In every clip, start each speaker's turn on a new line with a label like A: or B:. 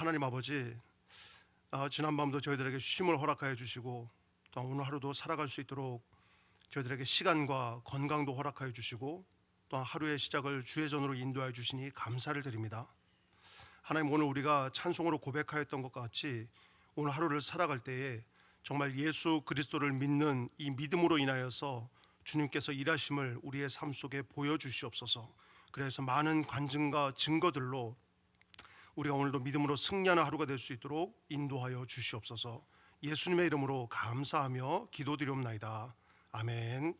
A: 하나님 아버지, 지난밤도 저희들에게 쉼을 허락하여 주시고 또 오늘 하루도 살아갈 수 있도록 저희들에게 시간과 건강도 허락하여 주시고 또한 하루의 시작을 주의 전으로 인도하여 주시니 감사를 드립니다. 하나님, 오늘 우리가 찬송으로 고백하였던 것과 같이 오늘 하루를 살아갈 때에 정말 예수 그리스도를 믿는 이 믿음으로 인하여서 주님께서 일하심을 우리의 삶 속에 보여주시옵소서. 그래서 많은 간증과 증거들로 우리가 오늘도 믿음으로 승리하는 하루가 될 수 있도록 인도하여 주시옵소서. 예수님의 이름으로 감사하며 기도드리옵나이다. 아멘.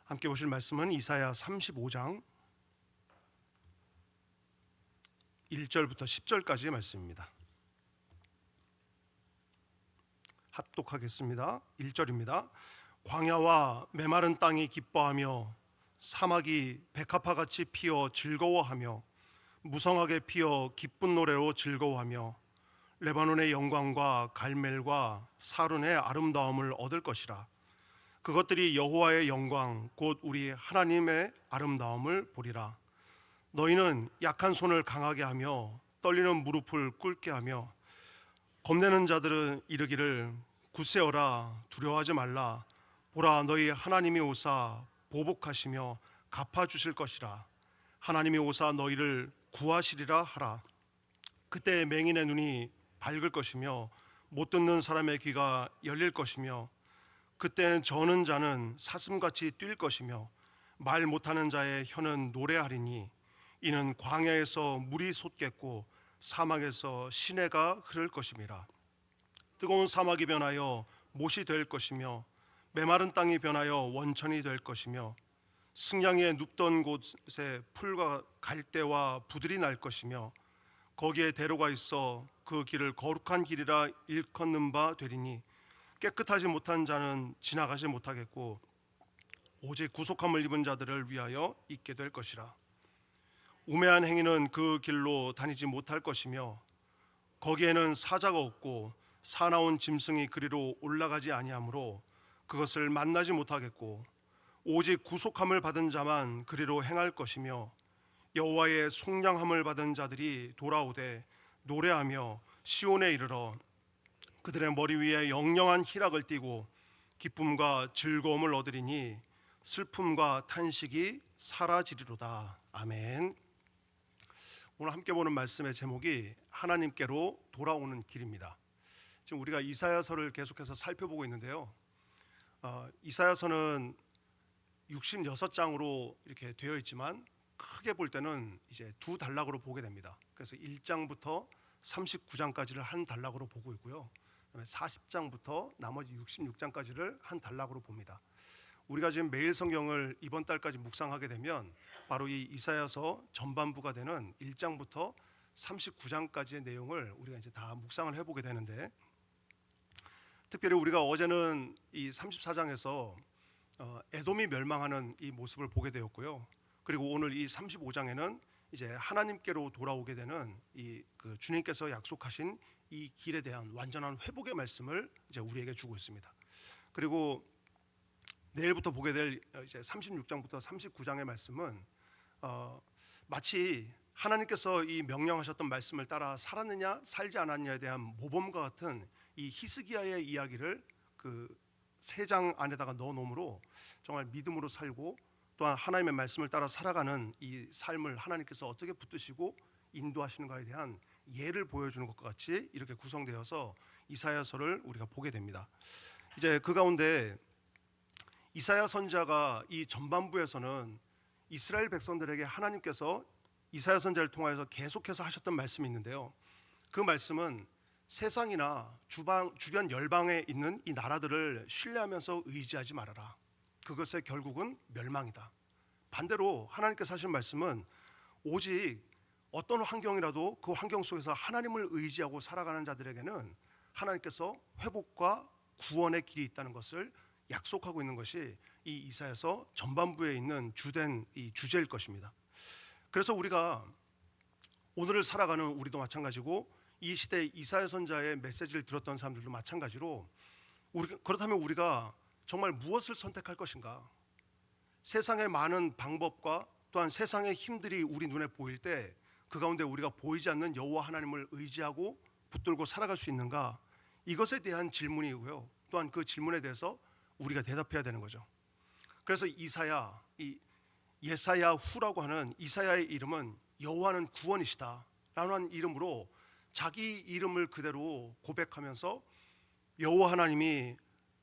A: 함께 보실 말씀은 이사야 35장 1절부터 10절까지의 말씀입니다. 합독하겠습니다. 1절입니다. 광야와 메마른 땅이 기뻐하며 사막이 백합화같이 피어 즐거워하며 무성하게 피어 기쁜 노래로 즐거워하며 레바논의 영광과 갈멜과 사른의 아름다움을 얻을 것이라. 그것들이 여호와의 영광 곧 우리 하나님의 아름다움을 보리라. 너희는 약한 손을 강하게 하며 떨리는 무릎을 꿇게 하며 겁내는 자들은 이르기를 굳세어라, 두려워하지 말라. 보라, 너희 하나님이 오사 보복하시며 갚아주실 것이라. 하나님이 오사 너희를 구하시리라 하라. 그때 맹인의 눈이 밝을 것이며 못 듣는 사람의 귀가 열릴 것이며 그때 저는 자는 사슴같이 뛸 것이며 말 못하는 자의 혀는 노래하리니 이는 광야에서 물이 솟겠고 사막에서 시내가 흐를 것임이라. 뜨거운 사막이 변하여 못이 될 것이며 메마른 땅이 변하여 원천이 될 것이며 승냥이에 눕던 곳에 풀과 갈대와 부들이 날 것이며 거기에 대로가 있어 그 길을 거룩한 길이라 일컫는 바 되리니 깨끗하지 못한 자는 지나가지 못하겠고 오직 구속함을 입은 자들을 위하여 있게 될 것이라. 우매한 행위는 그 길로 다니지 못할 것이며 거기에는 사자가 없고 사나운 짐승이 그리로 올라가지 아니하므로 그것을 만나지 못하겠고 오직 구속함을 받은 자만 그리로 행할 것이며 여호와의 속량함을 받은 자들이 돌아오되 노래하며 시온에 이르러 그들의 머리 위에 영영한 희락을 띠고 기쁨과 즐거움을 얻으리니 슬픔과 탄식이 사라지리로다. 아멘. 오늘 함께 보는 말씀의 제목이 하나님께로 돌아오는 길입니다. 지금 우리가 이사야서를 계속해서 살펴보고 있는데요. 이사야서는 66장으로 이렇게 되어 있지만 크게 볼 때는 이제 두 단락으로 보게 됩니다. 그래서 1장부터 39장까지를 한 단락으로 보고 있고요. 그다음에 40장부터 나머지 66장까지를 한 단락으로 봅니다. 우리가 지금 매일 성경을 이번 달까지 묵상하게 되면 바로 이 이사야서 전반부가 되는 1장부터 39장까지의 내용을 우리가 이제 다 묵상을 해보게 되는데, 특별히 우리가 어제는 이 34장에서 에돔이 멸망하는 이 모습을 보게 되었고요. 그리고 오늘 이 35장에는 이제 하나님께로 돌아오게 되는 이 그 주님께서 약속하신 이 길에 대한 완전한 회복의 말씀을 이제 우리에게 주고 있습니다. 그리고 내일부터 보게 될 이제 36장부터 39장의 말씀은 마치 하나님께서 이 명령하셨던 말씀을 따라 살았느냐 살지 않았느냐에 대한 모범과 같은 이 히스기야의 이야기를 그 세 장 안에다가 넣어 놓음으로 정말 믿음으로 살고 또한 하나님의 말씀을 따라 살아가는 이 삶을 하나님께서 어떻게 붙드시고 인도하시는가에 대한 예를 보여주는 것과 같이 이렇게 구성되어서 이사야서를 우리가 보게 됩니다. 이제 그 가운데 이사야 선지자가 이 전반부에서는 이스라엘 백성들에게 하나님께서 이사야 선지자를 통하여서 계속해서 하셨던 말씀이 있는데요. 그 말씀은 세상이나 주변 열방에 있는 이 나라들을 신뢰하면서 의지하지 말아라. 그것의 결국은 멸망이다. 반대로 하나님께서 하신 말씀은 오직 어떤 환경이라도 그 환경 속에서 하나님을 의지하고 살아가는 자들에게는 하나님께서 회복과 구원의 길이 있다는 것을 약속하고 있는 것이 이 이사야서 전반부에 있는 주된 이 주제일 것입니다. 그래서 우리가 오늘을 살아가는 우리도 마찬가지고 이 시대 이사야 선지자의 메시지를 들었던 사람들도 마찬가지로 그렇다면 우리가 정말 무엇을 선택할 것인가? 세상의 많은 방법과 또한 세상의 힘들이 우리 눈에 보일 때 그 가운데 우리가 보이지 않는 여호와 하나님을 의지하고 붙들고 살아갈 수 있는가? 이것에 대한 질문이고요. 또한 그 질문에 대해서 우리가 대답해야 되는 거죠. 그래서 이사야, 이 예사야 후라고 하는 이사야의 이름은 여호와는 구원이시다라는 이름으로 자기 이름을 그대로 고백하면서 여호와 하나님이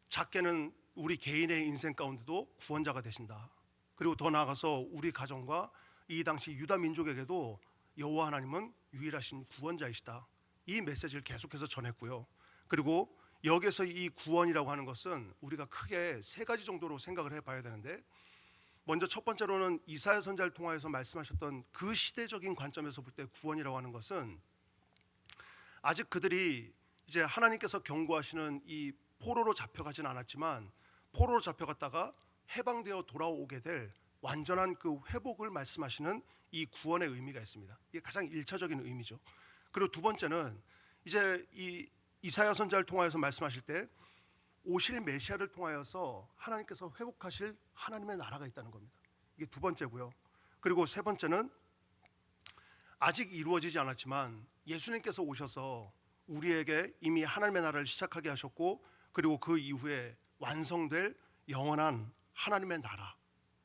A: 작게는 우리 개인의 인생 가운데도 구원자가 되신다. 그리고 더 나아가서 우리 가정과 이 당시 유다 민족에게도 여호와 하나님은 유일하신 구원자이시다. 이 메시지를 계속해서 전했고요. 그리고 여기서 이 구원이라고 하는 것은 우리가 크게 세 가지 정도로 생각을 해봐야 되는데, 먼저 첫 번째로는 이사야 선지자를 통하여서 말씀하셨던 그 시대적인 관점에서 볼 때 구원이라고 하는 것은 아직 그들이 이제 하나님께서 경고하시는 이 포로로 잡혀가진 않았지만 포로로 잡혀갔다가 해방되어 돌아오게 될 완전한 그 회복을 말씀하시는 이 구원의 의미가 있습니다. 이게 가장 1차적인 의미죠. 그리고 두 번째는 이제 이 이사야 선지자를 통하여서 말씀하실 때 오실 메시아를 통하여서 하나님께서 회복하실 하나님의 나라가 있다는 겁니다. 이게 두 번째고요. 그리고 세 번째는 아직 이루어지지 않았지만 예수님께서 오셔서 우리에게 이미 하나님의 나라를 시작하게 하셨고, 그리고 그 이후에 완성될 영원한 하나님의 나라,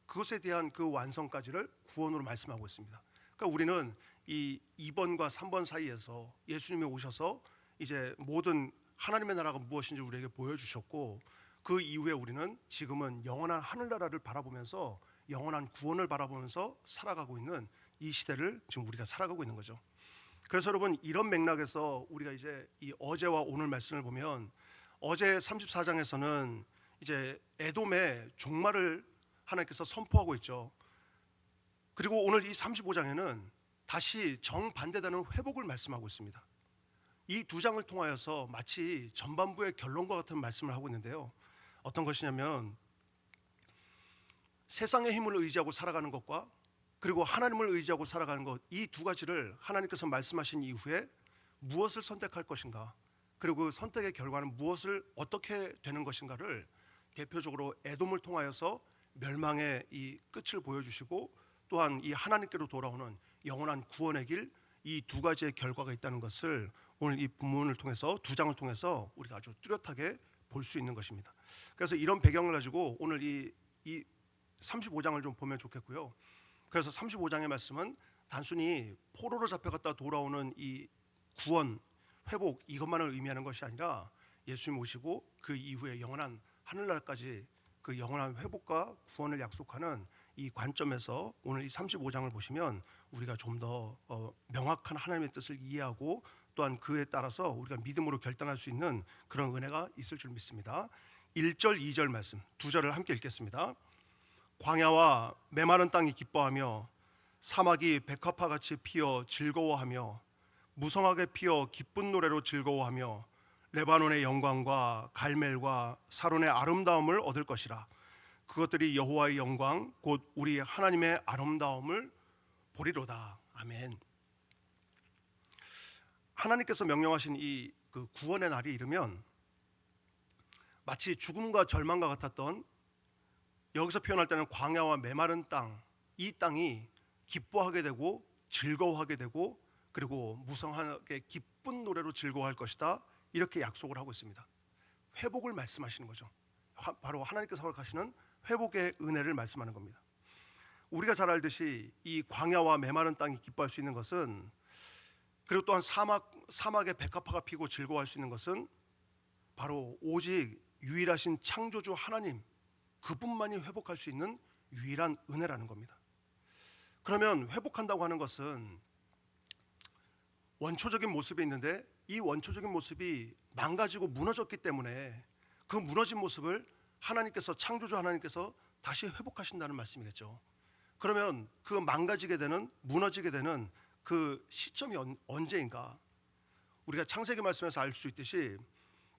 A: 그것에 대한 그 완성까지를 구원으로 말씀하고 있습니다. 그러니까 우리는 이 2번과 3번 사이에서 예수님이 오셔서 이제 모든 하나님의 나라가 무엇인지 우리에게 보여주셨고, 그 이후에 우리는 지금은 영원한 하늘나라를 바라보면서 영원한 구원을 바라보면서 살아가고 있는 이 시대를 지금 우리가 살아가고 있는 거죠. 그래서 여러분, 이런 맥락에서 우리가 이제 이 어제와 오늘 말씀을 보면, 어제 34장에서는 이제 에돔의 종말을 하나님께서 선포하고 있죠. 그리고 오늘 이 35장에는 다시 정반대되는 회복을 말씀하고 있습니다. 이 두 장을 통하여서 마치 전반부의 결론과 같은 말씀을 하고 있는데요. 어떤 것이냐면 세상의 힘을 의지하고 살아가는 것과 그리고 하나님을 의지하고 살아가는 것, 이 두 가지를 하나님께서 말씀하신 이후에 무엇을 선택할 것인가, 그리고 그 선택의 결과는 무엇을 어떻게 되는 것인가를 대표적으로 에돔을 통하여서 멸망의 이 끝을 보여주시고, 또한 이 하나님께로 돌아오는 영원한 구원의 길, 이 두 가지의 결과가 있다는 것을 오늘 이 본문을 통해서, 두 장을 통해서 우리가 아주 뚜렷하게 볼 수 있는 것입니다. 그래서 이런 배경을 가지고 오늘 이 35장을 좀 보면 좋겠고요. 그래서 35장의 말씀은 단순히 포로로 잡혀갔다 돌아오는 이 구원, 회복, 이것만을 의미하는 것이 아니라 예수님 오시고 그 이후에 영원한 하늘나라까지 그 영원한 회복과 구원을 약속하는 이 관점에서 오늘 이 35장을 보시면 우리가 좀 더 명확한 하나님의 뜻을 이해하고, 또한 그에 따라서 우리가 믿음으로 결단할 수 있는 그런 은혜가 있을 줄 믿습니다. 1절 2절 말씀 두 절을 함께 읽겠습니다. 광야와 메마른 땅이 기뻐하며 사막이 백합화같이 피어 즐거워하며 무성하게 피어 기쁜 노래로 즐거워하며 레바논의 영광과 갈멜과 사론의 아름다움을 얻을 것이라. 그것들이 여호와의 영광 곧 우리 하나님의 아름다움을 보리로다. 아멘. 하나님께서 명령하신 이 그 구원의 날이 이르면 마치 죽음과 절망과 같았던, 여기서 표현할 때는 광야와 메마른 땅, 이 땅이 기뻐하게 되고 즐거워하게 되고 그리고 무성하게 기쁜 노래로 즐거워할 것이다, 이렇게 약속을 하고 있습니다. 회복을 말씀하시는 거죠. 바로 하나님께서 허락하시는 회복의 은혜를 말씀하는 겁니다. 우리가 잘 알듯이 이 광야와 메마른 땅이 기뻐할 수 있는 것은, 그리고 또한 사막에 백합화가 피고 즐거워할 수 있는 것은 바로 오직 유일하신 창조주 하나님, 그분만이 회복할 수 있는 유일한 은혜라는 겁니다. 그러면 회복한다고 하는 것은 원초적인 모습이 있는데, 이 원초적인 모습이 망가지고 무너졌기 때문에 그 무너진 모습을 하나님께서, 창조주 하나님께서 다시 회복하신다는 말씀이겠죠. 그러면 그 망가지게 되는, 무너지게 되는 그 시점이 언제인가? 우리가 창세기 말씀에서 알 수 있듯이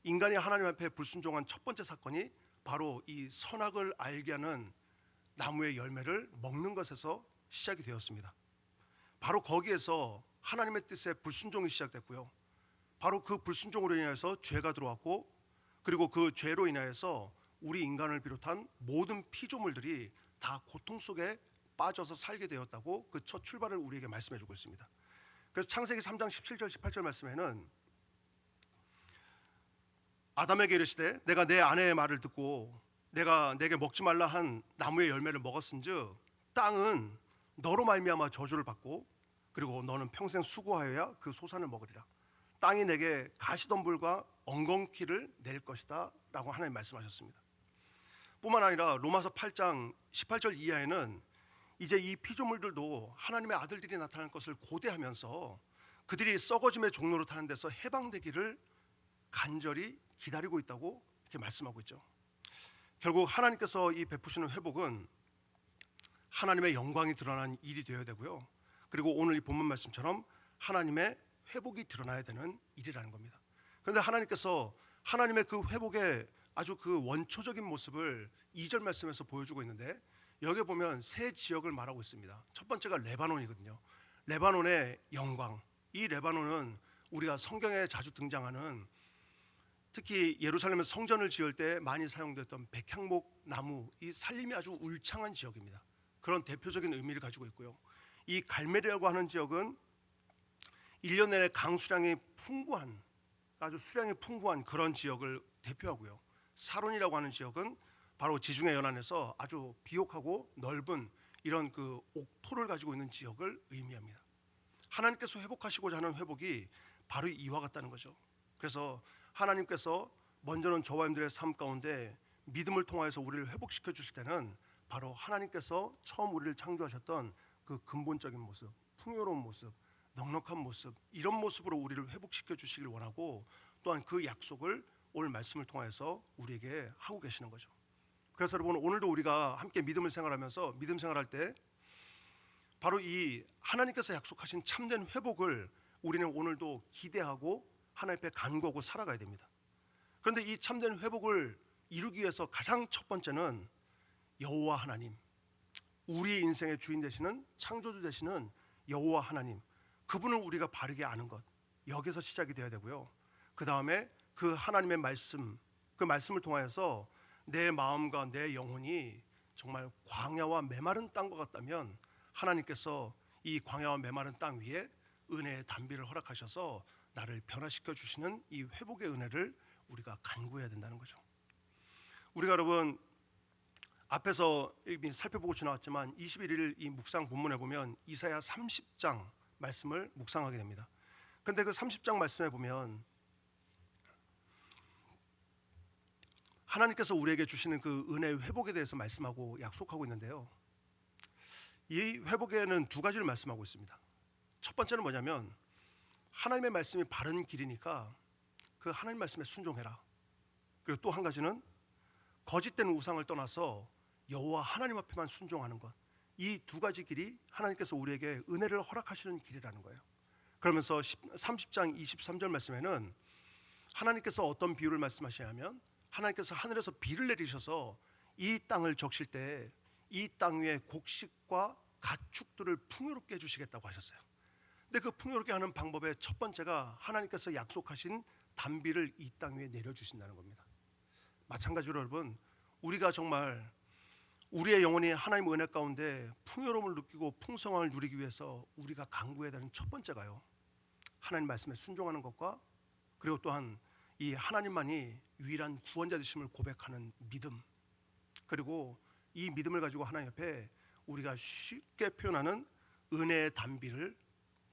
A: 인간이 하나님 앞에 불순종한 첫 번째 사건이 바로 이 선악을 알게 하는 나무의 열매를 먹는 것에서 시작이 되었습니다. 바로 거기에서 하나님의 뜻에 불순종이 시작됐고요. 바로 그 불순종으로 인해서 죄가 들어왔고, 그리고 그 죄로 인하여서 우리 인간을 비롯한 모든 피조물들이 다 고통 속에 빠져서 살게 되었다고 그 첫 출발을 우리에게 말씀해 주고 있습니다. 그래서 창세기 3장 17절 18절 말씀에는 아담에게 이르시되 내가 내 아내의 말을 듣고 내가 내게 먹지 말라 한 나무의 열매를 먹었은즉 땅은 너로 말미암아 저주를 받고 그리고 너는 평생 수고하여야 그 소산을 먹으리라. 땅이 내게 가시덤불과 엉겅퀴를 낼 것이다 라고 하나님 말씀하셨습니다. 뿐만 아니라 로마서 8장 18절 이하에는 이제 이 피조물들도 하나님의 아들들이 나타날 것을 고대하면서 그들이 썩어짐의 종로로 타는 데서 해방되기를 간절히 기다리고 있다고 이렇게 말씀하고 있죠. 결국 하나님께서 이 베푸시는 회복은 하나님의 영광이 드러난 일이 되어야 되고요. 그리고 오늘 이 본문 말씀처럼 하나님의 회복이 드러나야 되는 일이라는 겁니다. 그런데 하나님께서 하나님의 그 회복의 아주 그 원초적인 모습을 2절 말씀에서 보여주고 있는데 여기 보면 세 지역을 말하고 있습니다. 첫 번째가 레바논이거든요. 레바논의 영광. 이 레바논은 우리가 성경에 자주 등장하는 특히 예루살렘에서 성전을 지을 때 많이 사용됐던 백향목 나무, 이 살림이 아주 울창한 지역입니다. 그런 대표적인 의미를 가지고 있고요. 이 갈멜이라고 하는 지역은 1년 내내 강수량이 풍부한 아주 수량이 풍부한 그런 지역을 대표하고요. 사론이라고 하는 지역은 바로 지중해 연안에서 아주 비옥하고 넓은 이런 그 옥토를 가지고 있는 지역을 의미합니다. 하나님께서 회복하시고자 하는 회복이 바로 이와 같다는 거죠. 그래서 하나님께서 먼저는 저와 여러분들의 삶 가운데 믿음을 통하여서 우리를 회복시켜 주실 때는 바로 하나님께서 처음 우리를 창조하셨던 그 근본적인 모습, 풍요로운 모습, 넉넉한 모습, 이런 모습으로 우리를 회복시켜 주시길 원하고 또한 그 약속을 오늘 말씀을 통해서 우리에게 하고 계시는 거죠. 그래서 여러분 오늘도 우리가 함께 믿음을 생활하면서 믿음 생활할 때 바로 이 하나님께서 약속하신 참된 회복을 우리는 오늘도 기대하고 하나님 앞에 간구하고 살아가야 됩니다. 그런데 이 참된 회복을 이루기 위해서 가장 첫 번째는 여호와 하나님, 우리 인생의 주인 되시는 창조주 되시는 여호와 하나님, 그분을 우리가 바르게 아는 것, 여기서 시작이 되어야 되고요. 그 다음에 그 하나님의 말씀, 그 말씀을 통하여서 내 마음과 내 영혼이 정말 광야와 메마른 땅과 같다면 하나님께서 이 광야와 메마른 땅 위에 은혜의 단비를 허락하셔서 나를 변화시켜 주시는 이 회복의 은혜를 우리가 간구해야 된다는 거죠. 우리가 여러분 앞에서 이미 살펴보고 지나왔지만 21일 이 묵상 본문에 보면 이사야 30장 말씀을 묵상하게 됩니다. 그런데 그 30장 말씀에 보면 하나님께서 우리에게 주시는 그 은혜의 회복에 대해서 말씀하고 약속하고 있는데요. 이 회복에는 두 가지를 말씀하고 있습니다. 첫 번째는 뭐냐면 하나님의 말씀이 바른 길이니까 그 하나님 말씀에 순종해라. 그리고 또 한 가지는 거짓된 우상을 떠나서 여호와 하나님 앞에만 순종하는 것. 이 두 가지 길이 하나님께서 우리에게 은혜를 허락하시는 길이라는 거예요. 그러면서 30장 23절 말씀에는 하나님께서 어떤 비유를 말씀하시냐면 하나님께서 하늘에서 비를 내리셔서 이 땅을 적실 때 이 땅 위에 곡식과 가축들을 풍요롭게 해주시겠다고 하셨어요. 근데 그 풍요롭게 하는 방법의 첫 번째가 하나님께서 약속하신 단비를 이 땅 위에 내려주신다는 겁니다. 마찬가지로 여러분 우리가 정말 우리의 영혼이 하나님의 은혜 가운데 풍요로움을 느끼고 풍성함을 누리기 위해서 우리가 간구해야 되는 첫 번째가요, 하나님 말씀에 순종하는 것과 그리고 또한 이 하나님만이 유일한 구원자 되심을 고백하는 믿음, 그리고 이 믿음을 가지고 하나님 앞에 우리가 쉽게 표현하는 은혜의 단비를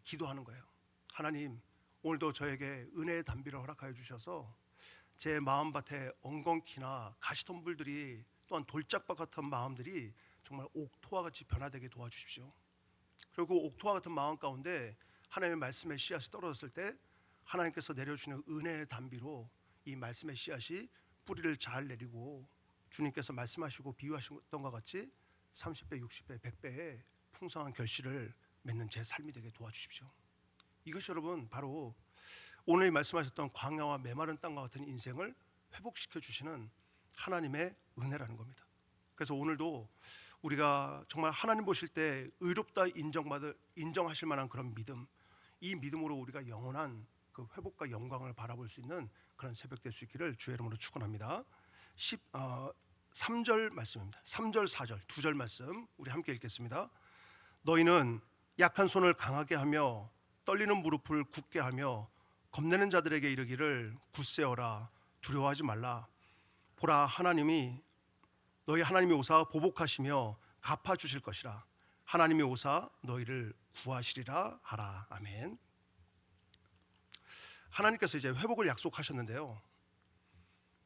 A: 기도하는 거예요. 하나님, 오늘도 저에게 은혜의 단비를 허락하여 주셔서 제 마음밭에 엉겅퀴나 가시덤불들이 또한 돌짝밭 같은 마음들이 정말 옥토와 같이 변화되게 도와주십시오. 그리고 옥토와 같은 마음 가운데 하나님의 말씀의 씨앗이 떨어졌을 때 하나님께서 내려주시는 은혜의 단비로 이 말씀의 씨앗이 뿌리를 잘 내리고 주님께서 말씀하시고 비유하셨던 것 같이 30배, 60배, 100배의 풍성한 결실을 맺는 제 삶이 되게 도와주십시오. 이것이 여러분 바로 오늘 말씀하셨던 광야와 메마른 땅과 같은 인생을 회복시켜 주시는 하나님의 은혜라는 겁니다. 그래서 오늘도 우리가 정말 하나님 보실 때 의롭다 인정하실 만한 그런 믿음, 이 믿음으로 우리가 영원한 그 회복과 영광을 바라볼 수 있는 그런 새벽 될 수 있기를 주의 이름으로 축원합니다. 3절 말씀입니다. 3절 4절 두 절 말씀 우리 함께 읽겠습니다. 너희는 약한 손을 강하게 하며 떨리는 무릎을 굳게 하며 겁내는 자들에게 이르기를 굳세어라 두려워하지 말라. 보라 너희 하나님이 오사 보복하시며 갚아 주실 것이라. 하나님이 오사 너희를 구하시리라 하라. 아멘. 하나님께서 이제 회복을 약속하셨는데요,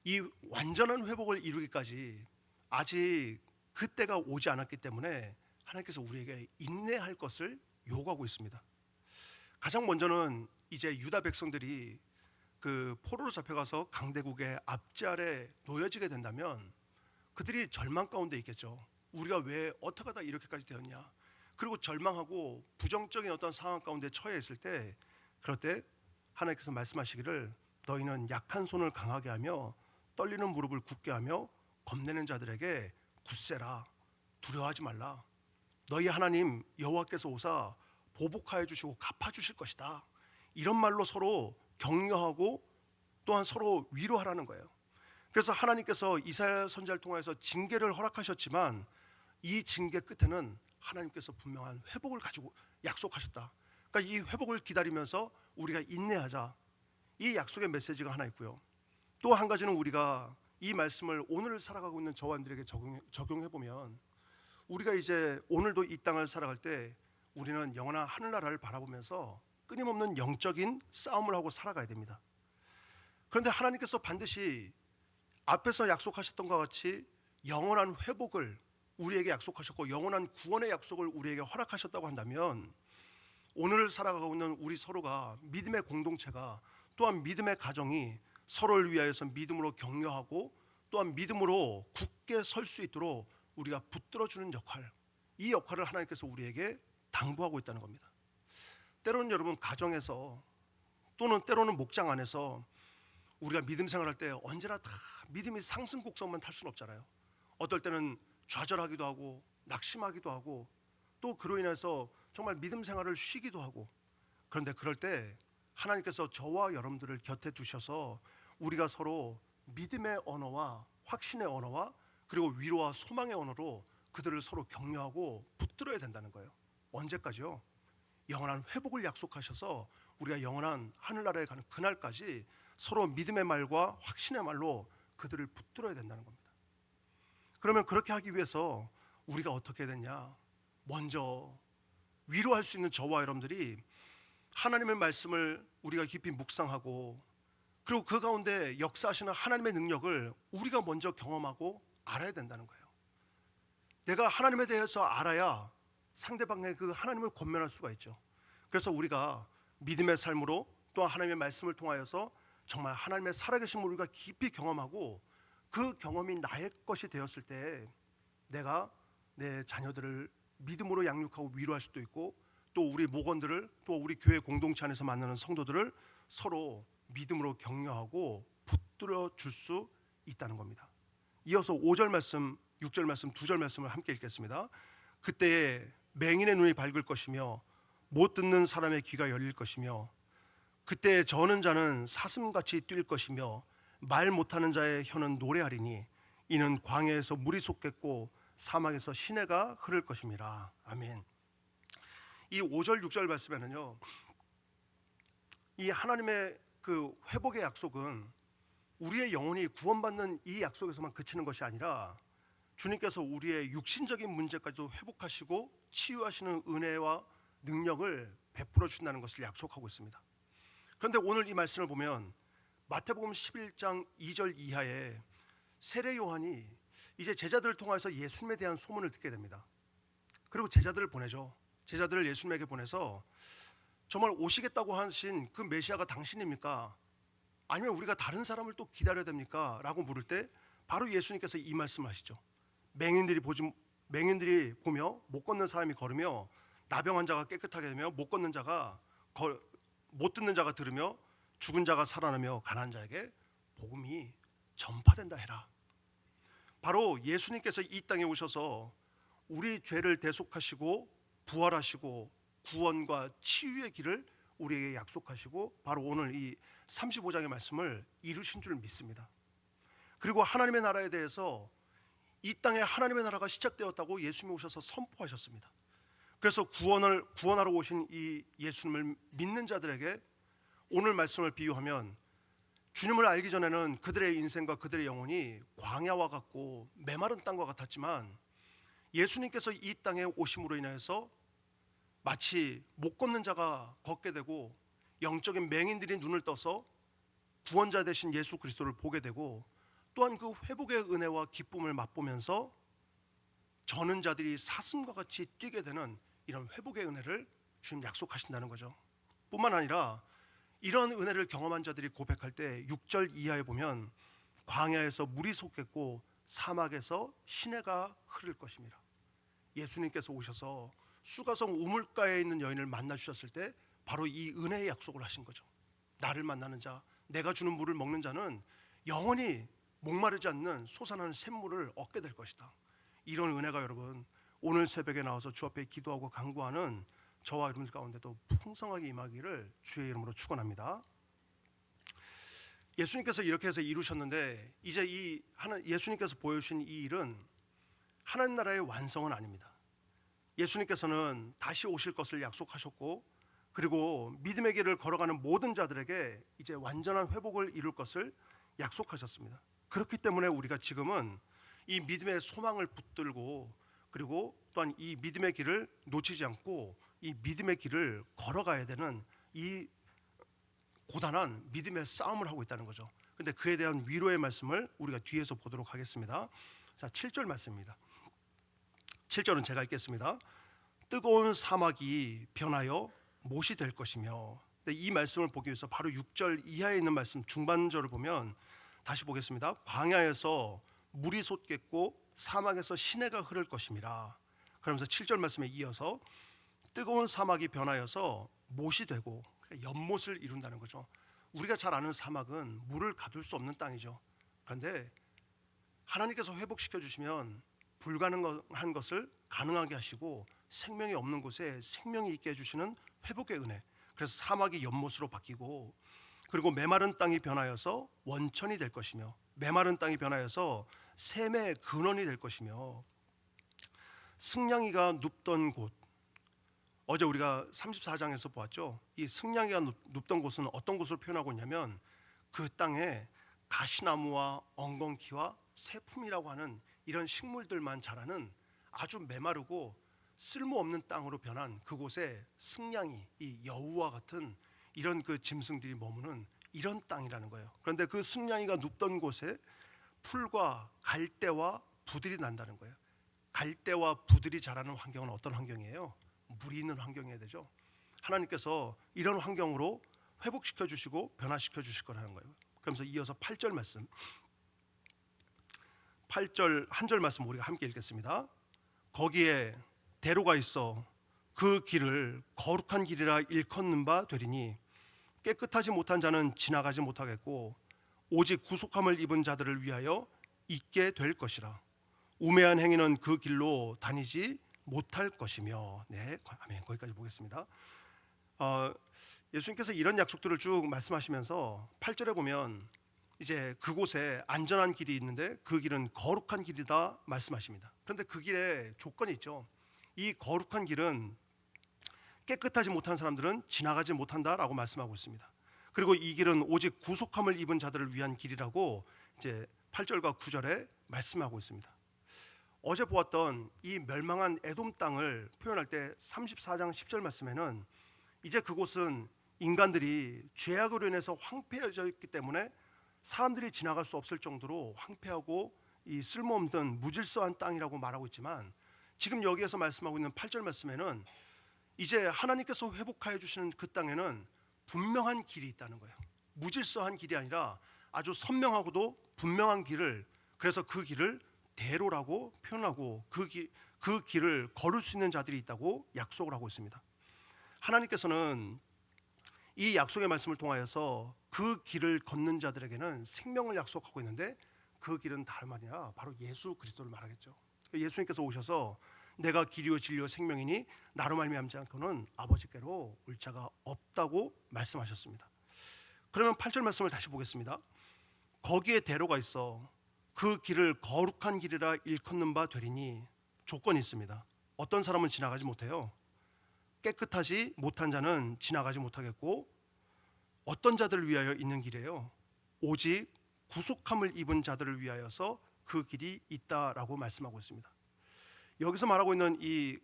A: 이 완전한 회복을 이루기까지 아직 그때가 오지 않았기 때문에 하나님께서 우리에게 인내할 것을 요구하고 있습니다. 가장 먼저는 이제 유다 백성들이 그 포로로 잡혀가서 강대국의 압제 아래 놓여지게 된다면 그들이 절망 가운데 있겠죠. 우리가 왜 어떻게 하다 이렇게까지 되었냐. 그리고 절망하고 부정적인 어떤 상황 가운데 처해 있을 때, 그럴 때 하나님께서 말씀하시기를 너희는 약한 손을 강하게 하며 떨리는 무릎을 굳게 하며 겁내는 자들에게 굳세라 두려워하지 말라. 너희 하나님 여호와께서 오사 보복하여 주시고 갚아 주실 것이다. 이런 말로 서로 격려하고 또한 서로 위로하라는 거예요. 그래서 하나님께서 이사야 선지자를 통해서 징계를 허락하셨지만 이 징계 끝에는 하나님께서 분명한 회복을 가지고 약속하셨다. 그러니까 이 회복을 기다리면서 우리가 인내하자. 이 약속의 메시지가 하나 있고요. 또 한 가지는 우리가 이 말씀을 오늘 살아가고 있는 저와들에게 적용해 보면, 우리가 이제 오늘도 이 땅을 살아갈 때 우리는 영원한 하늘나라를 바라보면서 끊임없는 영적인 싸움을 하고 살아가야 됩니다. 그런데 하나님께서 반드시 앞에서 약속하셨던 것과 같이 영원한 회복을 우리에게 약속하셨고 영원한 구원의 약속을 우리에게 허락하셨다고 한다면, 오늘 살아가고 있는 우리 서로가 믿음의 공동체가, 또한 믿음의 가정이 서로를 위하여서 믿음으로 격려하고 또한 믿음으로 굳게 설 수 있도록 우리가 붙들어주는 역할, 이 역할을 하나님께서 우리에게 당부하고 있다는 겁니다. 때로는 여러분 가정에서 또는 때로는 목장 안에서 우리가 믿음 생활할 때 언제나 다 믿음이 상승 곡선만 탈 수는 없잖아요. 어떨 때는 좌절하기도 하고 낙심하기도 하고 또 그로 인해서 정말 믿음 생활을 쉬기도 하고, 그런데 그럴 때 하나님께서 저와 여러분들을 곁에 두셔서 우리가 서로 믿음의 언어와 확신의 언어와 그리고 위로와 소망의 언어로 그들을 서로 격려하고 붙들어야 된다는 거예요. 언제까지요? 영원한 회복을 약속하셔서 우리가 영원한 하늘나라에 가는 그날까지 서로 믿음의 말과 확신의 말로 그들을 붙들어야 된다는 겁니다. 그러면 그렇게 하기 위해서 우리가 어떻게 해야 되냐? 먼저 위로할 수 있는 저와 여러분들이 하나님의 말씀을 우리가 깊이 묵상하고 그리고 그 가운데 역사하시는 하나님의 능력을 우리가 먼저 경험하고 알아야 된다는 거예요. 내가 하나님에 대해서 알아야 상대방의 그 하나님을 권면할 수가 있죠. 그래서 우리가 믿음의 삶으로 또한 하나님의 말씀을 통하여서 정말 하나님의 살아계심을 우리가 깊이 경험하고 그 경험이 나의 것이 되었을 때 내가 내 자녀들을 믿음으로 양육하고 위로할 수도 있고, 또 우리 목원들을, 또 우리 교회 공동체 안에서 만나는 성도들을 서로 믿음으로 격려하고 붙들어 줄 수 있다는 겁니다. 이어서 5절 말씀, 6절 말씀, 2절 말씀을 함께 읽겠습니다. 그때에 맹인의 눈이 밝을 것이며 못 듣는 사람의 귀가 열릴 것이며 그때에 저는 자는 사슴같이 뛸 것이며 말 못하는 자의 혀는 노래하리니 이는 광야에서 물이 솟겠고 사막에서 시내가 흐를 것임이라. 아멘. 이 5절 6절 말씀에는요, 이 하나님의 그 회복의 약속은 우리의 영혼이 구원받는 이 약속에서만 그치는 것이 아니라 주님께서 우리의 육신적인 문제까지도 회복하시고 치유하시는 은혜와 능력을 베풀어 주신다는 것을 약속하고 있습니다. 그런데 오늘 이 말씀을 보면 마태복음 11장 2절 이하에 세례 요한이 이제 제자들을 통해서 예수님에 대한 소문을 듣게 됩니다. 그리고 제자들을 보내죠. 제자들을 예수님에게 보내서 정말 오시겠다고 하신 그 메시아가 당신입니까? 아니면 우리가 다른 사람을 또 기다려야 됩니까? 라고 물을 때 바로 예수님께서 이 말씀을 하시죠. 맹인들이 보며 못 걷는 사람이 걸으며 나병 환자가 깨끗하게 되며 못 듣는 자가 들으며 죽은 자가 살아나며 가난한 자에게 복음이 전파된다 해라. 바로 예수님께서 이 땅에 오셔서 우리 죄를 대속하시고 부활하시고 구원과 치유의 길을 우리에게 약속하시고 바로 오늘 이 35장의 말씀을 이루신 줄 믿습니다. 그리고 하나님의 나라에 대해서 이 땅에 하나님의 나라가 시작되었다고 예수님이 오셔서 선포하셨습니다. 그래서 구원하러 오신 이 예수님을 믿는 자들에게 오늘 말씀을 비유하면, 주님을 알기 전에는 그들의 인생과 그들의 영혼이 광야와 같고 메마른 땅과 같았지만, 예수님께서 이 땅에 오심으로 인해서 마치 못 걷는 자가 걷게 되고, 영적인 맹인들이 눈을 떠서 구원자 되신 예수 그리스도를 보게 되고, 또한 그 회복의 은혜와 기쁨을 맛보면서 저는 자들이 사슴과 같이 뛰게 되는 이런 회복의 은혜를 주님 약속하신다는 거죠. 뿐만 아니라 이런 은혜를 경험한 자들이 고백할 때 6절 이하에 보면, 광야에서 물이 솟겠고 사막에서 시내가 흐를 것입니다. 예수님께서 오셔서 수가성 우물가에 있는 여인을 만나 주셨을 때 바로 이 은혜의 약속을 하신 거죠. 나를 만나는 자, 내가 주는 물을 먹는 자는 영원히 목마르지 않는 솟아나는 샘물을 얻게 될 것이다. 이런 은혜가 여러분, 오늘 새벽에 나와서 주 앞에 기도하고 간구하는 저와 여러분들 가운데도 풍성하게 임하기를 주의 이름으로 축원합니다. 예수님께서 이렇게 해서 이루셨는데, 이제 예수님께서 보여주신 이 일은 하나님 나라의 완성은 아닙니다. 예수님께서는 다시 오실 것을 약속하셨고, 그리고 믿음의 길을 걸어가는 모든 자들에게 이제 완전한 회복을 이룰 것을 약속하셨습니다. 그렇기 때문에 우리가 지금은 이 믿음의 소망을 붙들고, 그리고 또한 이 믿음의 길을 놓치지 않고 이 믿음의 길을 걸어가야 되는 이 고단한 믿음의 싸움을 하고 있다는 거죠. 근데 그에 대한 위로의 말씀을 우리가 뒤에서 보도록 하겠습니다. 자, 7절 말씀입니다. 7절은 제가 읽겠습니다. 뜨거운 사막이 변하여 못이 될 것이며. 이 말씀을 보기 위해서 바로 6절 이하에 있는 말씀 중반절을 보면, 다시 보겠습니다. 광야에서 물이 솟겠고 사막에서 시내가 흐를 것임이라. 그러면서 7절 말씀에 이어서 뜨거운 사막이 변하여서 못이 되고, 그러니까 연못을 이룬다는 거죠. 우리가 잘 아는 사막은 물을 가둘 수 없는 땅이죠. 그런데 하나님께서 회복시켜 주시면 불가능한 것을 가능하게 하시고, 생명이 없는 곳에 생명이 있게 해주시는 회복의 은혜. 그래서 사막이 연못으로 바뀌고, 그리고 메마른 땅이 변하여서 원천이 될 것이며, 메마른 땅이 변하여서 샘의 근원이 될 것이며, 승냥이가 눕던 곳, 어제 우리가 34장에서 보았죠. 이 승냥이가 눕던 곳은 어떤 곳을 표현하고 있냐면, 그 땅에 가시나무와 엉겅퀴와 새품이라고 하는 이런 식물들만 자라는 아주 메마르고 쓸모없는 땅으로 변한 그곳에 승냥이, 이 여우와 같은 이런 그 짐승들이 머무는 이런 땅이라는 거예요. 그런데 그 승냥이가 눕던 곳에 풀과 갈대와 부들이 난다는 거예요. 갈대와 부들이 자라는 환경은 어떤 환경이에요? 물이 있는 환경이어야 되죠. 하나님께서 이런 환경으로 회복시켜 주시고 변화시켜 주실 거라는 거예요. 그러면서 이어서 8절 말씀, 8절 한 절 말씀 우리가 함께 읽겠습니다. 거기에 대로가 있어 그 길을 거룩한 길이라 일컫는 바 되리니, 깨끗하지 못한 자는 지나가지 못하겠고 오직 구속함을 입은 자들을 위하여 있게 될 것이라. 우매한 행위는 그 길로 다니지 못할 것이며. 네, 아멘. 거기까지 보겠습니다. 예수님께서 이런 약속들을 쭉 말씀하시면서 8절에 보면 이제 그곳에 안전한 길이 있는데 그 길은 거룩한 길이다 말씀하십니다. 그런데 그 길에 조건이 있죠. 이 거룩한 길은 깨끗하지 못한 사람들은 지나가지 못한다라고 말씀하고 있습니다. 그리고 이 길은 오직 구속함을 입은 자들을 위한 길이라고 이제 8절과 9절에 말씀하고 있습니다. 어제 보았던 이 멸망한 에돔 땅을 표현할 때 34장 10절 말씀에는 이제 그곳은 인간들이 죄악으로 인해서 황폐해져 있기 때문에 사람들이 지나갈 수 없을 정도로 황폐하고 이 쓸모없는 무질서한 땅이라고 말하고 있지만, 지금 여기에서 말씀하고 있는 8절 말씀에는 이제 하나님께서 회복하여 주시는 그 땅에는 분명한 길이 있다는 거예요. 무질서한 길이 아니라 아주 선명하고도 분명한 길을, 그래서 그 길을 대로라고 표현하고 그 길을 걸을 수 있는 자들이 있다고 약속을 하고 있습니다. 하나님께서는 이 약속의 말씀을 통하여서 그 길을 걷는 자들에게는 생명을 약속하고 있는데, 그 길은 다름 아니라 바로 예수 그리스도를 말하겠죠. 예수님께서 오셔서 내가 길이요 진리요 생명이니 나로 말미암지 않고는 아버지께로 올 자가 없다고 말씀하셨습니다. 그러면 8절 말씀을 다시 보겠습니다. 거기에 대로가 있어 그 길을 거룩한 길이라 일컫는 바 되리니, 조건이 있습니다. 어떤 사람은 지나가지 못해요. 깨끗하지 못한 자는 지나가지 못하겠고 어떤 자들을 위하여 있는 길이에요? 오직 구속함을 입은 자들을 위하여서 그 길이 있다라고 말씀하고 있습니다. 여기서 말하고 있는 이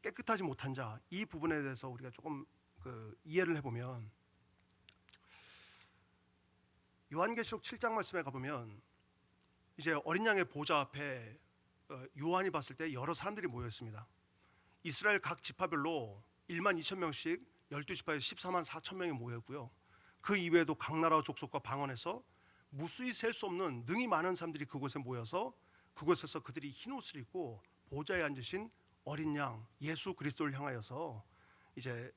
A: 깨끗하지 못한 자, 이 부분에 대해서 우리가 조금 이해를 해보면, 요한계시록 7장 말씀에 가보면 이제 어린 양의 보좌 앞에 요한이 봤을 때 여러 사람들이 모여 있습니다. 이스라엘 각 지파별로 1만 2천 명씩 12지파에 14만 4천 명이 모여 있고요. 그 이외에도 각 나라 족속과 방언에서 무수히 셀 수 없는 능히 많은 사람들이 그곳에 모여서 그곳에서 그들이 흰 옷을 입고 보좌에 앉으신 어린 양 예수 그리스도를 향하여서 이제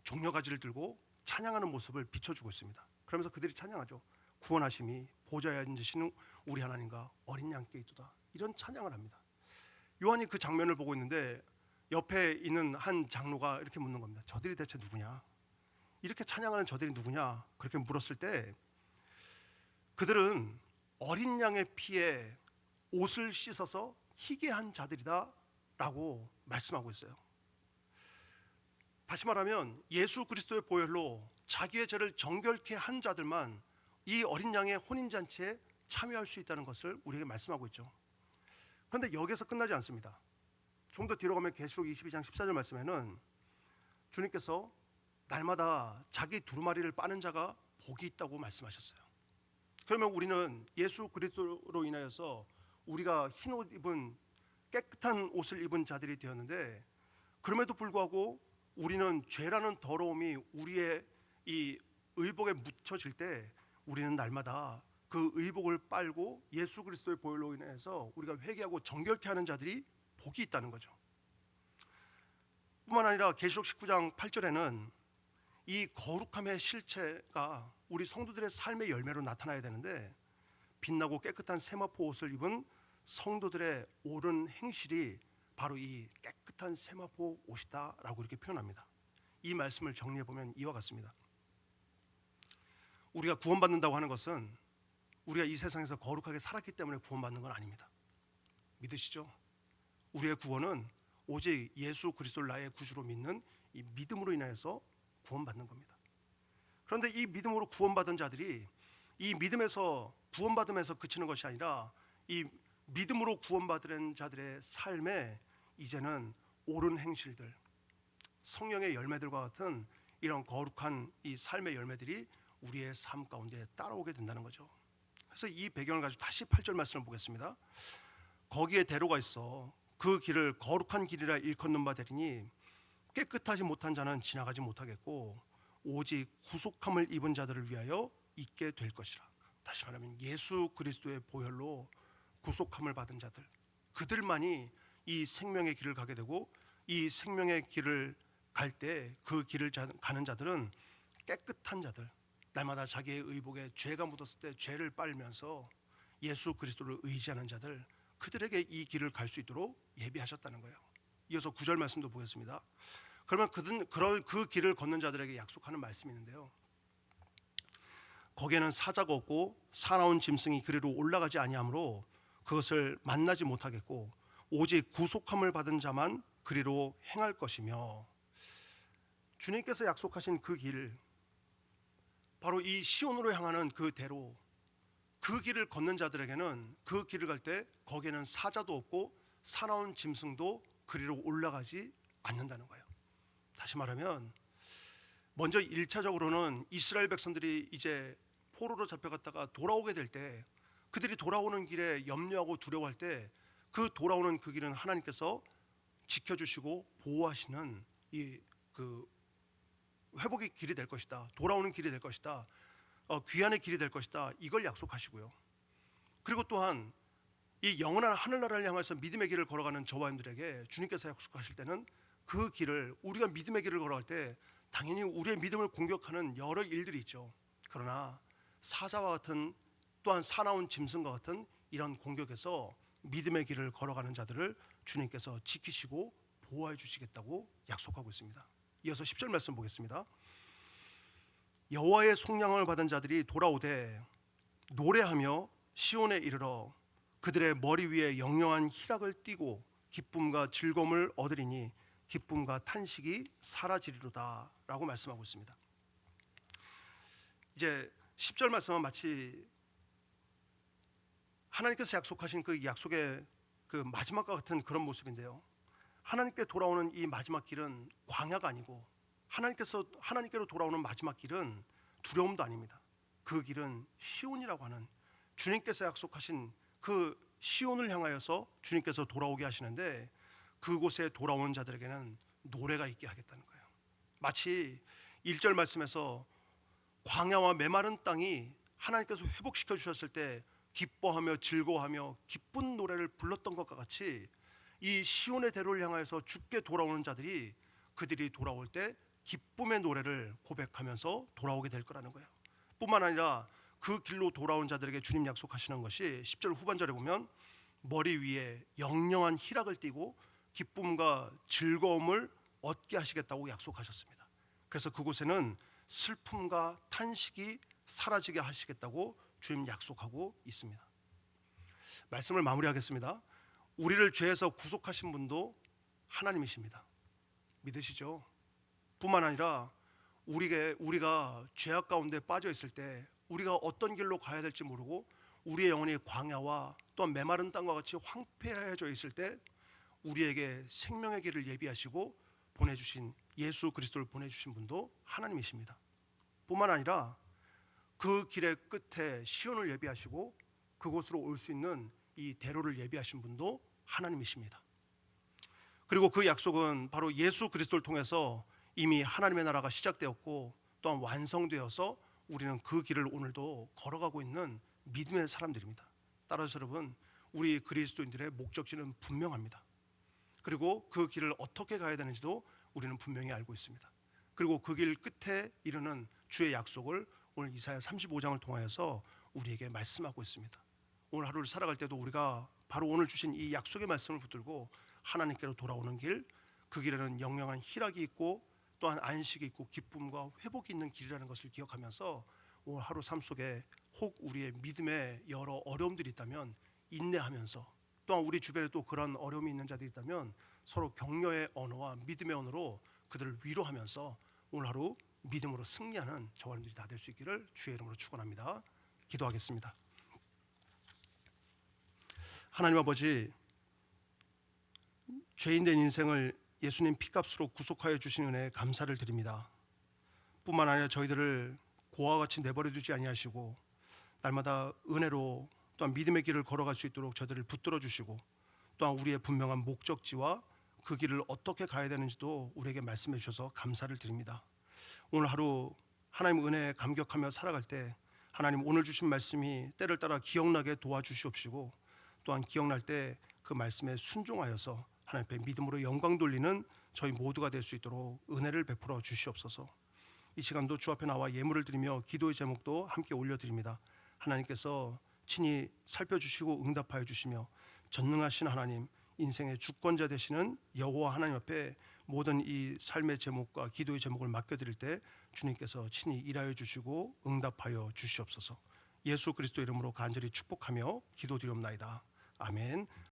A: 종려가지를 들고 찬양하는 모습을 비춰주고 있습니다. 그러면서 그들이 찬양하죠. 구원하심이 보좌에 앉으시는 우리 하나님과 어린 양께 있도다. 이런 찬양을 합니다. 요한이 그 장면을 보고 있는데 옆에 있는 한 장로가 이렇게 묻는 겁니다. 저들이 대체 누구냐? 이렇게 찬양하는 저들이 누구냐? 그렇게 물었을 때 그들은 어린 양의 피에 옷을 씻어서 희게 한 자들이다 라고 말씀하고 있어요. 다시 말하면 예수 그리스도의 보혈로 자기의 죄를 정결케 한 자들만 이 어린 양의 혼인잔치에 참여할 수 있다는 것을 우리에게 말씀하고 있죠. 그런데 여기서 끝나지 않습니다. 좀 더 뒤로 가면 계시록 22장 14절 말씀에는 주님께서 날마다 자기 두루마리를 빠는 자가 복이 있다고 말씀하셨어요. 그러면 우리는 예수 그리스도로 인하여서 우리가 흰 옷 입은 깨끗한 옷을 입은 자들이 되었는데, 그럼에도 불구하고 우리는 죄라는 더러움이 우리의 이 의복에 묻혀질 때 우리는 날마다 그 의복을 빨고 예수 그리스도의 보혈로 인해서 우리가 회개하고 정결케 하는 자들이 복이 있다는 거죠. 뿐만 아니라 계시록 19장 8절에는 이 거룩함의 실체가 우리 성도들의 삶의 열매로 나타나야 되는데, 빛나고 깨끗한 세마포 옷을 입은 성도들의 옳은 행실이 바로 이 깨끗한 세마포 옷이다라고 이렇게 표현합니다. 이 말씀을 정리해 보면 이와 같습니다. 우리가 구원받는다고 하는 것은 우리가 이 세상에서 거룩하게 살았기 때문에 구원받는 건 아닙니다. 믿으시죠? 우리의 구원은 오직 예수 그리스도를 나의 구주로 믿는 이 믿음으로 인해서 구원받는 겁니다. 그런데 이 믿음으로 구원받은 자들이 이 믿음에서 구원받으면서 그치는 것이 아니라 이 믿음으로 구원받은 자들의 삶에 이제는 옳은 행실들, 성령의 열매들과 같은 이런 거룩한 이 삶의 열매들이 우리의 삶 가운데 따라오게 된다는 거죠. 그래서 이 배경을 가지고 다시 8절 말씀을 보겠습니다. 거기에 대로가 있어 그 길을 거룩한 길이라 일컫는 바 되리니 깨끗하지 못한 자는 지나가지 못하겠고 오직 구속함을 입은 자들을 위하여 있게 될 것이라. 다시 말하면 예수 그리스도의 보혈로 구속함을 받은 자들, 그들만이 이 생명의 길을 가게 되고, 이 생명의 길을 갈 때 그 길을 가는 자들은 깨끗한 자들, 날마다 자기의 의복에 죄가 묻었을 때 죄를 빨면서 예수 그리스도를 의지하는 자들, 그들에게 이 길을 갈 수 있도록 예비하셨다는 거예요. 이어서 9절 말씀도 보겠습니다. 그러면 그 길을 걷는 자들에게 약속하는 말씀이 있는데요. 거기에는 사자가 없고 사나운 짐승이 그리로 올라가지 아니하므로 그것을 만나지 못하겠고 오직 구속함을 받은 자만 그리로 행할 것이며, 주님께서 약속하신 그 길, 바로 이 시온으로 향하는 그 대로, 그 길을 걷는 자들에게는 그 길을 갈 때 거기에는 사자도 없고 사나운 짐승도 그리로 올라가지 않는다는 거예요. 다시 말하면 먼저 1차적으로는 이스라엘 백성들이 이제 포로로 잡혀갔다가 돌아오게 될 때, 그들이 돌아오는 길에 염려하고 두려워할 때 그 돌아오는 그 길은 하나님께서 지켜주시고 보호하시는 그 회복의 길이 될 것이다, 돌아오는 길이 될 것이다, 귀환의 길이 될 것이다, 이걸 약속하시고요. 그리고 또한 이 영원한 하늘나라를 향해서 믿음의 길을 걸어가는 저와 여러분들에게 주님께서 약속하실 때는 그 길을, 우리가 믿음의 길을 걸어갈 때 당연히 우리의 믿음을 공격하는 여러 일들이 있죠. 그러나 사자와 같은, 또한 사나운 짐승과 같은 이런 공격에서 믿음의 길을 걸어가는 자들을 주님께서 지키시고 보호해 주시겠다고 약속하고 있습니다. 이어서 10절 말씀 보겠습니다. 여호와의 속량을 받은 자들이 돌아오되 노래하며 시온에 이르러 그들의 머리 위에 영영한 희락을 띠고 기쁨과 즐거움을 얻으리니 기쁨과 탄식이 사라지리로다 라고 말씀하고 있습니다. 이제 10절 말씀은 마치 하나님께서 약속하신 그 약속의 그 마지막과 같은 그런 모습인데요, 하나님께 돌아오는 이 마지막 길은 광야가 아니고 하나님께로 돌아오는 마지막 길은 두려움도 아닙니다. 그 길은 시온이라고 하는 주님께서 약속하신 그 시온을 향하여서 주님께서 돌아오게 하시는데, 그곳에 돌아오는 자들에게는 노래가 있게 하겠다는 거예요. 마치 1절 말씀에서 광야와 메마른 땅이 하나님께서 회복시켜 주셨을 때 기뻐하며 즐거워하며 기쁜 노래를 불렀던 것과 같이, 이 시온의 대로를 향하여서 주께 돌아오는 자들이 그들이 돌아올 때 기쁨의 노래를 고백하면서 돌아오게 될 거라는 거예요. 뿐만 아니라 그 길로 돌아온 자들에게 주님 약속하시는 것이 10절 후반절에 보면 머리 위에 영영한 희락을 띠고 기쁨과 즐거움을 얻게 하시겠다고 약속하셨습니다. 그래서 그곳에는 슬픔과 탄식이 사라지게 하시겠다고 주님 약속하고 있습니다. 말씀을 마무리하겠습니다. 우리를 죄에서 구속하신 분도 하나님이십니다. 믿으시죠? 뿐만 아니라 우리가 죄악 가운데 빠져 있을 때, 우리가 어떤 길로 가야 될지 모르고 우리의 영혼이 광야와 또한 메마른 땅과 같이 황폐해져 있을 때 우리에게 생명의 길을 예비하시고 보내주신 예수 그리스도를 보내주신 분도 하나님이십니다. 뿐만 아니라 그 길의 끝에 시온을 예비하시고 그곳으로 올 수 있는 이 대로를 예비하신 분도 하나님이십니다. 그리고 그 약속은 바로 예수 그리스도를 통해서 이미 하나님의 나라가 시작되었고 또한 완성되어서 우리는 그 길을 오늘도 걸어가고 있는 믿음의 사람들입니다. 따라서 여러분, 우리 그리스도인들의 목적지는 분명합니다. 그리고 그 길을 어떻게 가야 되는지도 우리는 분명히 알고 있습니다. 그리고 그 길 끝에 이르는 주의 약속을 오늘 이사야 35장을 통하여서 우리에게 말씀하고 있습니다. 오늘 하루를 살아갈 때도 우리가 바로 오늘 주신 이 약속의 말씀을 붙들고 하나님께로 돌아오는 길, 그 길에는 영영한 희락이 있고 또한 안식이 있고 기쁨과 회복이 있는 길이라는 것을 기억하면서 오늘 하루 삶 속에 혹 우리의 믿음에 여러 어려움들이 있다면 인내하면서, 또한 우리 주변에 또 그런 어려움이 있는 자들이 있다면 서로 격려의 언어와 믿음의 언어로 그들을 위로하면서 오늘 하루 믿음으로 승리하는 저와 여러분들이 다 될 수 있기를 주의 이름으로 축원합니다. 기도하겠습니다. 하나님 아버지, 죄인된 인생을 예수님 피값으로 구속하여 주신 은혜에 감사를 드립니다. 뿐만 아니라 저희들을 고아와 같이 내버려 두지 아니하시고 날마다 은혜로 또한 믿음의 길을 걸어갈 수 있도록 저희들을 붙들어 주시고, 또한 우리의 분명한 목적지와 그 길을 어떻게 가야 되는지도 우리에게 말씀해 주셔서 감사를 드립니다. 오늘 하루 하나님 은혜에 감격하며 살아갈 때 하나님 오늘 주신 말씀이 때를 따라 기억나게 도와주시옵시고, 또한 기억날 때 그 말씀에 순종하여서 하나님 앞에 믿음으로 영광 돌리는 저희 모두가 될 수 있도록 은혜를 베풀어 주시옵소서. 이 시간도 주 앞에 나와 예물을 드리며 기도의 제목도 함께 올려드립니다. 하나님께서 친히 살펴주시고 응답하여 주시며 전능하신 하나님, 인생의 주권자 되시는 여호와 하나님 앞에 모든 이 삶의 제목과 기도의 제목을 맡겨드릴 때 주님께서 친히 일하여 주시고 응답하여 주시옵소서. 예수 그리스도 이름으로 간절히 축복하며 기도드리옵나이다. 아멘.